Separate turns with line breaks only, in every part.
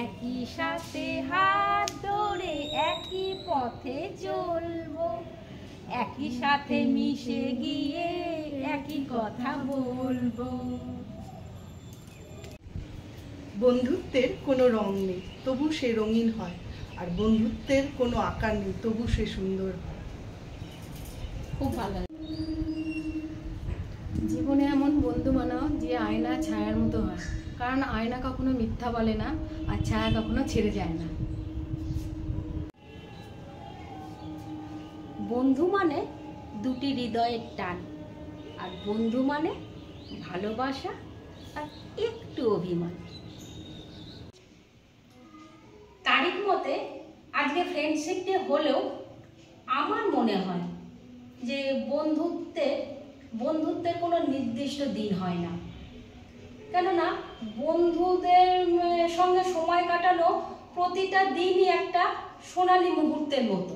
একই সাথে হাত ধরে একই পথে চলবো, একই সাথে মিশে গিয়ে একই কথা বলবো।
বন্ধুত্বের কোনো রং নেই তবু সে রঙিন হয়, আর বন্ধুত্বের কোনো আকার নেই তবু সে সুন্দর হয়।
খুব ভালো।
জীবনে এমন বন্ধু বানাও যে আয়না ছায়ার মতো হয়, কারণ আয়না কখনো মিথ্যা বলে না আর ছায়া কখনো ছেড়ে যায় না।
বন্ধু মানে দুটি হৃদয়ের টান, আর বন্ধু মানে ভালোবাসা আর একটু অভিমান। তারিখ মতে আজকে ফ্রেন্ডশিপ ডে হলেও আমার মনে হয় যে বন্ধুত্বের কোনো নির্দিষ্ট দিন হয় না। কেননা বন্ধুদের সঙ্গে সময় কাটানো প্রতিটা দিনই একটা সোনালী মুহূর্তের মতো,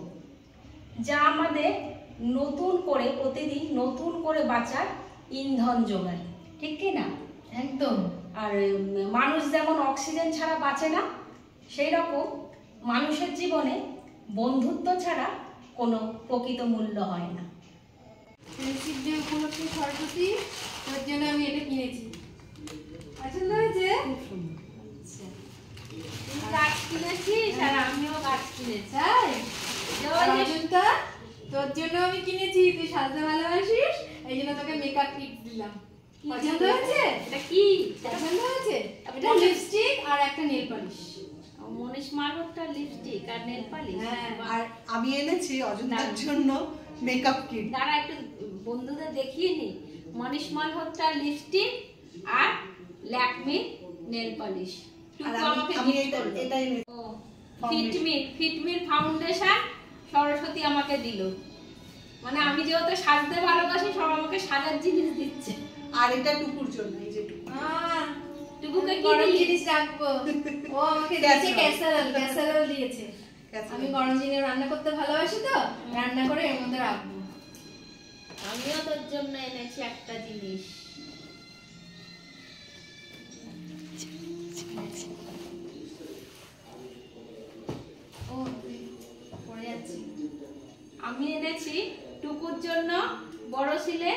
যা আমাদের প্রতিদিন নতুন করে বাঁচার ইন্ধন যোগায়, ঠিক কি না?
একদম।
আর মানুষ যেমন অক্সিজেন ছাড়া বাঁচে না, সেই রকম মানুষের জীবনে বন্ধুত্ব ছাড়া কোনো প্রকৃত মূল্য হয় না।
ফ্রেন্ডশিপ ডে উপলক্ষে সরস্বতী, তোর জন্য আমি এটা কিনেছি। পছন্দ হয়েছে?
খুব সুন্দর। তুই গাছ কিনেছিস আর আমিও গাছ কিনেছি।
অজন্তা, তোর জন্য আমি কিনেছি, তুই সাজতে ভালোবাসিস, এই জন্য তোকে মেকআপ কিট দিলাম। পছন্দ হয়েছে?
এটা কি?
পছন্দ হয়েছে? এটা লিপস্টিক আর একটা নেল পলিশ।
মনীষ মালহোত্রা লিপস্টিক আর নেল পলিশ।
আর আমি এনেছি অজন্তার জন্য মেকআপ কিট।
তারা একটু বন্ধুদের দেখিয়ে নি, মনীষ মালহোত্রা লিপস্টিক আর ল্যাকমি নেল পলিশ। ফিটমির ফাউন্ডেশন সরস্বতী আমাকে দিল। মানে আমি যেহেতু সাজতে ভালোবাসি, সব আমাকে সাজার জিনিস দিচ্ছে।
আর এটা টুকুর জন্য, এই যে টুকু।
টুকুকে কি
গরম জিনিস রাখবো। ও আমাকে দিয়েছে ক্যাসারোল দিয়েছে। আমি গরম জিনিস রান্না করতে ভালোবাসি, তো রান্না করে এর মধ্যে রাখবো।
আমিও তোর জন্য এনেছি একটা জিনিস। আমি এনেছি টুকুর জন্য বড়শিলে,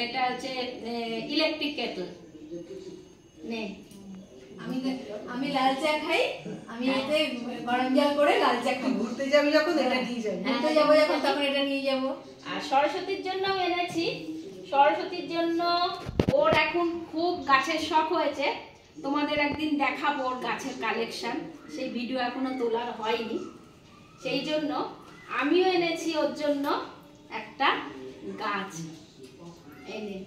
এটা হচ্ছে ইলেকট্রিক কেটল। নে,
আমি লাল চা খাই, আমি এতে গরম জল করে লাল চা খাই।
ঘুরতে যাবি যখন এটা নিয়ে যাবি।
ঘুরতে যাবো যখন তখন এটা নিয়ে যাবো।
আর সরস্বতীর জন্য এনেছি, সরস্বতীর জন্য ওর এখন খুব গাছের শখ হয়েছে। তোমাদের একদিন দেখাবো ওর গাছের কালেকশন, সেই ভিডিও এখনো তোলা হয়নি। সেই জন্য আমিও এনেছি ওর জন্য একটা গাছ। এনে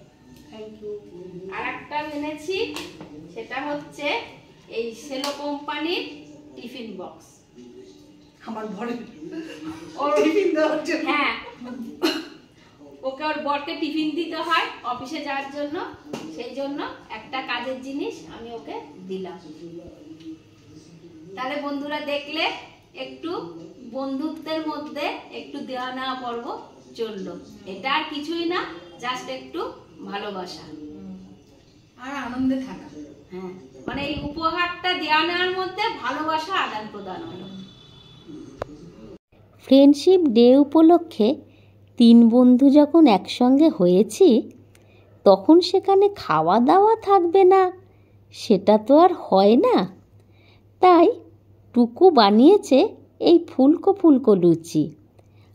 আর একটা এনেছি, সেটা হচ্ছে এই সেলো কোম্পানির টিফিন বক্স।
আমার বরের
ওর
টিফিন দেওয়ার জন্য।
হ্যাঁ, ওকে ওর বরকে টিফিন দিতে হয় অফিসে যাওয়ার জন্য, সেই জন্য একটা কাজের জিনিস আমি ওকে দিলাম। তাহলে বন্ধুরা দেখলে একটু বন্ধুত্বের মধ্যে একটু দেওয়া নেওয়া পর্ব চললো। এটা আর কিছুই না, জাস্ট একটু ভালোবাসা
আর আনন্দে থাকা।
হ্যাঁ, মানে এই উপহারটা দেওয়া নেওয়ার মধ্যে ভালোবাসা আদান প্রদান হলো।
ফ্রেন্ডশিপ ডে উপলক্ষে 3 বন্ধু যখন একসঙ্গে হয়েছি, তখন সেখানে খাওয়া দাওয়া থাকবে না সেটা তো আর হয় না। তাই টুকু বানিয়েছে এই ফুলকো ফুলকো লুচি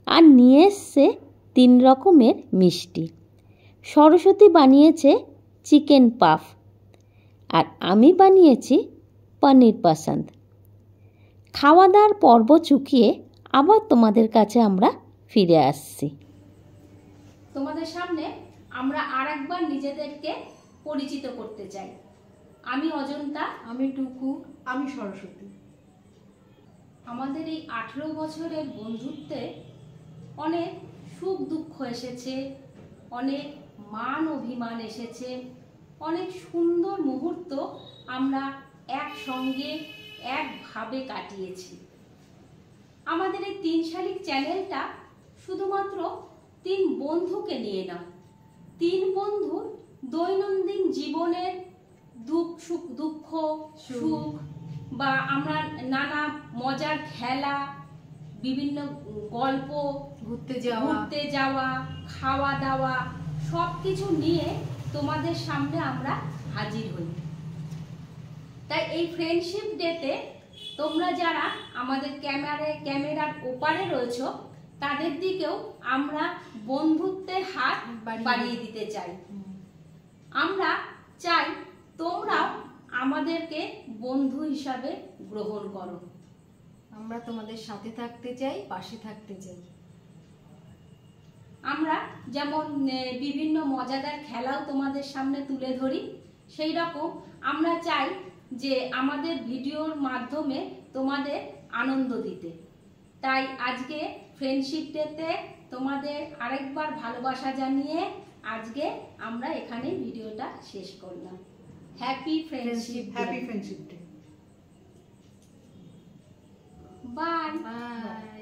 আর নিয়ে এসছে 3 রকমের মিষ্টি। সরস্বতী বানিয়েছে চিকেন পাফ আর আমি বানিয়েছি পনির পসন্দ। খাওয়া দাওয়ার পর্ব চুকিয়ে আবার তোমাদের কাছে আমরা ফিরে আসছি।
তোমাদের সামনে আমরা আরেকবার নিজেদেরকে পরিচিত করতে চাই। আমি অজন্তা,
আমি টুকু,
আমি সরস্বতী।
আমাদের এই 18 বছরের বন্ধুত্বে অনেক সুখ দুঃখ এসেছে, অনেক মান অভিমান এসেছে, অনেক সুন্দর মুহূর্ত আমরা একসঙ্গে একভাবে কাটিয়েছি। আমাদের এই 3 শালিক চ্যানেলটা শুধুমাত্র 3 বন্ধুকে নিয়ে না, 3 বন্ধুর দৈনন্দিন জীবনের দুঃখ সুখ বা আমরা নানা মজার খেলা, বিভিন্ন গল্প, ঘুরতে যাওয়া, খাওয়া দাওয়া সব কিছু নিয়ে তোমাদের সামনে আমরা হাজির হই। তাই এই ফ্রেন্ডশিপ ডেতে তোমরা যারা আমাদের ক্যামেরার ওপারে রয়েছো তাদের দিকেও আমরা বন্ধুত্বের হাত বাড়িয়ে দিতে চাই। আমরা চাই তোমরাও আমাদেরকে বন্ধু হিসাবে গ্রহণ করো।
আমরা তোমাদের সাথে থাকতে চাই, পাশে থাকতে চাই।
আমরা যেমন বিভিন্ন মজাদার খেলাও তোমাদের সামনে তুলে ধরি, সেই রকম আমরা চাই যে আমাদের ভিডিওর মাধ্যমে তোমাদের আনন্দ দিতে। তাই আজকে ফ্রেন্ডশিপ ডেতে তোমাদের আরেকবার ভালোবাসা জানিয়ে আজকে আমরা এখানে ভিডিওটা শেষ করলাম। Happy friendship
day.
Bye.
By.